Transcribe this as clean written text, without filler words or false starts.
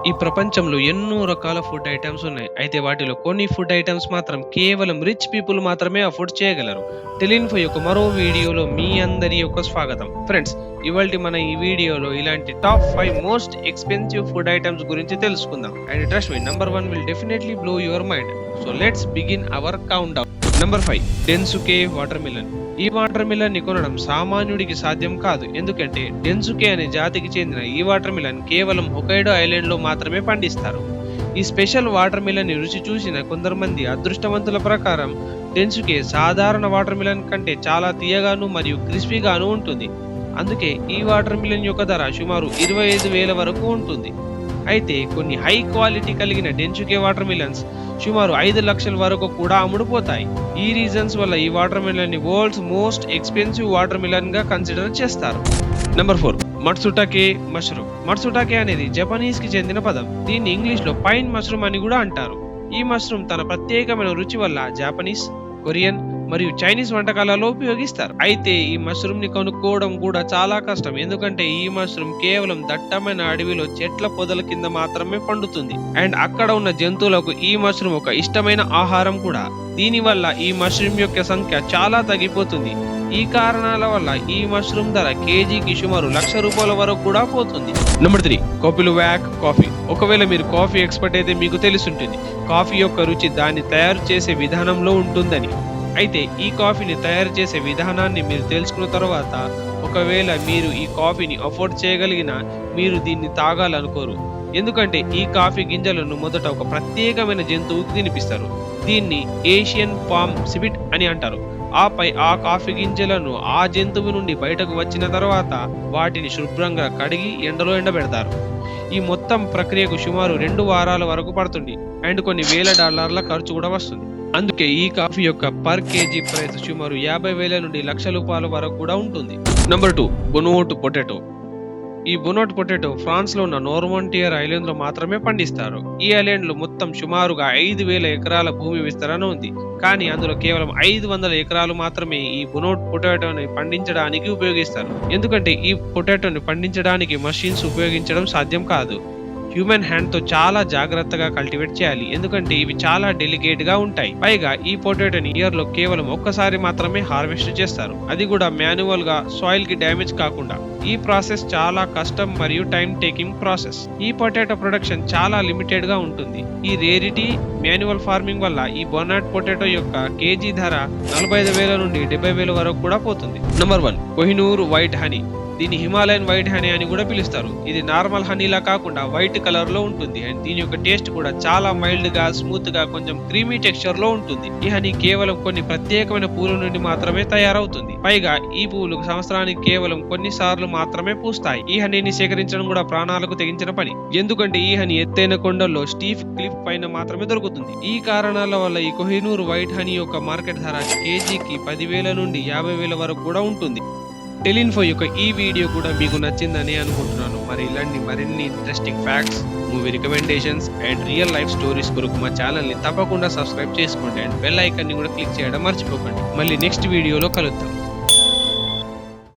ఈ ప్రపంచంలో ఎన్నో రకాల ఫుడ్ ఐటమ్స్ ఉన్నాయి. అయితే వాటిలో కొన్ని ఫుడ్ ఐటమ్స్ మాత్రం కేవలం రిచ్ పీపుల్ మాత్రమే అఫోర్డ్ చేయగలరు. టెలిన్ఫో యొక్క మరో వీడియోలో మీ అందరి యొక్క స్వాగతం. ఫ్రెండ్స్, ఇవాల్టి మన ఈ వీడియోలో ఇలాంటి top 5 most expensive food items గురించి తెలుసుకుందాం. And trust me, number 1 will definitely blow your mind. So let's begin our countdown. Number 5, Densuke watermelon. ఈ వాటర్ మిలన్ ని కొనడం సామాన్యుడికి సాధ్యం కాదు. ఎందుకంటే డెన్సుకే అనే జాతికి చెందిన ఈ వాటర్ మిలన్ కేవలం హొకైడో ఐలాండ్ లో మాత్రమే పండిస్తారు. ఈ స్పెషల్ వాటర్ మిలన్ ని రుచి చూసిన కొందరు మంది అదృష్టవంతుల ప్రకారం డెన్సుకే సాధారణ వాటర్ మిలన్ కంటే చాలా తీయగాను మరియు క్రిస్పీగాను ఉంటుంది. అందుకే ఈ వాటర్ మిలన్ యొక్క ధర సుమారు 25,000 వరకు ఉంటుంది. అయితే కొన్ని హై క్వాలిటీ కలిగిన డెన్సుకే వాటర్ మిలన్స్ సుమారు 5 లక్షల వరకు కూడా అమ్ముడుపోతాయి. ఈ రీజన్స్ వల్ల ఈ వాటర్ మిలన్ ని world's most expensive watermelon గా కన్సిడర్ చేస్తారు. Number 4, Matsutake mushroom. మట్సుటాకే అనేది జపనీస్ కి చెందిన పదం. దీన్ని ఇంగ్లీష్ లో పైన్ మష్రూమ్ అని కూడా అంటారు. ఈ మష్రూమ్ తన ప్రత్యేకమైన రుచి వల్ల జాపనీస్, కొరియన్ మరియు చైనీస్ వంటకాలలో ఉపయోగిస్తారు. అయితే ఈ మష్రూమ్ ని కొనుక్కోవడం కూడా చాలా కష్టం. ఎందుకంటే ఈ మష్రూమ్ కేవలం దట్టమైన అడవిలో చెట్ల పొదల కింద మాత్రమే పండుతుంది. అండ్ అక్కడ ఉన్న జంతువులకు ఈ మష్రూమ్ ఒక ఇష్టమైన ఆహారం కూడా. దీనివల్ల ఈ మష్రూమ్ యొక్క సంఖ్య చాలా తగ్గిపోతుంది. ఈ కారణాల వల్ల ఈ మష్రూమ్ ధర కేజీకి సుమారు ₹1,00,000 వరకు కూడా పోతుంది. Number 3, Kopi Luwak coffee. ఒకవేళ మీరు కాఫీ ఎక్స్పర్ట్ అయితే మీకు తెలుసుంటుంది కాఫీ యొక్క రుచి దాన్ని తయారు చేసే విధానంలో ఉంటుందని. అయితే ఈ కాఫీని తయారు చేసే విధానాన్ని మీరు తెలుసుకున్న తర్వాత ఒకవేళ మీరు ఈ కాఫీని అఫోర్డ్ చేయగలిగినా మీరు దీన్ని తాగాలనుకోరు. ఎందుకంటే ఈ కాఫీ గింజలను మొదట ఒక ప్రత్యేకమైన జంతువుకి తినిపిస్తారు. దీన్ని ఏషియన్ పామ్ సిబిట్ అని అంటారు. ఆపై ఆ కాఫీ గింజలను ఆ జంతువు నుండి బయటకు వచ్చిన తర్వాత వాటిని శుభ్రంగా కడిగి ఎండలో ఎండబెడతారు. ఈ మొత్తం ప్రక్రియకు సుమారు 2 వారాల వరకు పడుతుంది. అండ్ కొన్ని $1,000 ఖర్చు కూడా వస్తుంది. అందుకే ఈ కాఫీ యొక్క పర్ కేజీ ప్రైస్ సుమారు 50,000 నుండి ₹1,00,000 వరకు కూడా ఉంటుంది. Number 2, Bonnotte potato. ఈ బొనోట్ పొటాటో ఫ్రాన్స్ లో ఉన్న నోర్మాంటియర్ ఐలాండ్ లో మాత్రమే పండిస్తారు. ఈ ఐలాండ్ లో మొత్తం సుమారుగా 5,000 ఎకరాల భూమి విస్తరణ ఉంది. కానీ అందులో కేవలం 500 ఎకరాలు మాత్రమే ఈ బొనోట్ పొటాటోని పండించడానికి ఉపయోగిస్తారు. ఎందుకంటే ఈ పొటాటోని పండించడానికి మషిన్స్ ఉపయోగించడం సాధ్యం కాదు. హ్యూమన్ హ్యాండ్ తో చాలా జాగ్రత్తగా కల్టివేట్ చేయాలి. ఎందుకంటే ఇవి చాలా డెలికేట్ గా ఉంటాయి. పైగా ఈ పొటాటోని ఇయర్ లో కేవలం ఒక్కసారి మాత్రమే హార్వెస్ట్ చేస్తారు. అది కూడా మాన్యువల్ గా, సాయిల్ కి డ్యామేజ్ కాకుండా. ఈ ప్రాసెస్ చాలా కష్టం మరియు టైం టేకింగ్ ప్రాసెస్. ఈ పొటాటో ప్రొడక్షన్ చాలా లిమిటెడ్ గా ఉంటుంది. ఈ రేరిటీ మాన్యువల్ ఫార్మింగ్ వల్ల ఈ బొనాట్ పొటాటో యొక్క కేజీ ధర 45,000 నుండి 70,000 వరకు కూడా పోతుంది. Number 1, Kohinoor white honey. దీన్ని హిమాలయన్ వైట్ హనీ అని కూడా పిలుస్తారు. ఇది నార్మల్ హనీలా కాకుండా వైట్ కలర్ లో ఉంటుంది. అండ్ దీని యొక్క టేస్ట్ కూడా చాలా మైల్డ్ గా, స్మూత్ గా, కొంచెం క్రీమీ టెక్స్చర్ లో ఉంటుంది. ఈ హనీ కేవలం కొన్ని ప్రత్యేకమైన పూల నుండి మాత్రమే తయారవుతుంది. పైగా ఈ పూలు సంవత్సరానికి కేవలం కొన్ని సార్లు మాత్రమే పూస్తాయి. ఈ హనీని సేకరించడం కూడా ప్రాణాలకు తెగించిన పని. ఎందుకంటే ఈ హనీ ఎత్తైన కొండల్లో స్టీఫ్ క్లిఫ్ పైన మాత్రమే దొరుకుతుంది. ఈ కారణాల వల్ల ఈ కోహినూర్ వైట్ హనీ యొక్క మార్కెట్ ధర కేజీకి 10,000 నుండి 50,000 వరకు కూడా ఉంటుంది. టెలిన్ఫో యొక్క ఈ వీడియో కూడా మీకు నచ్చిందని అనుకుంటున్నాను. మరి ఇలాంటి మరిన్ని interesting facts, movie recommendations and real life stories కొరకు మా ఛానల్ ని తప్పకుండా సబ్స్క్రైబ్ చేసుకోండి. అండ్ బెల్ ఐకాన్ ని కూడా క్లిక్ చేయడం మర్చిపోకండి. మళ్ళీ నెక్స్ట్ వీడియోలో కలుద్దాం.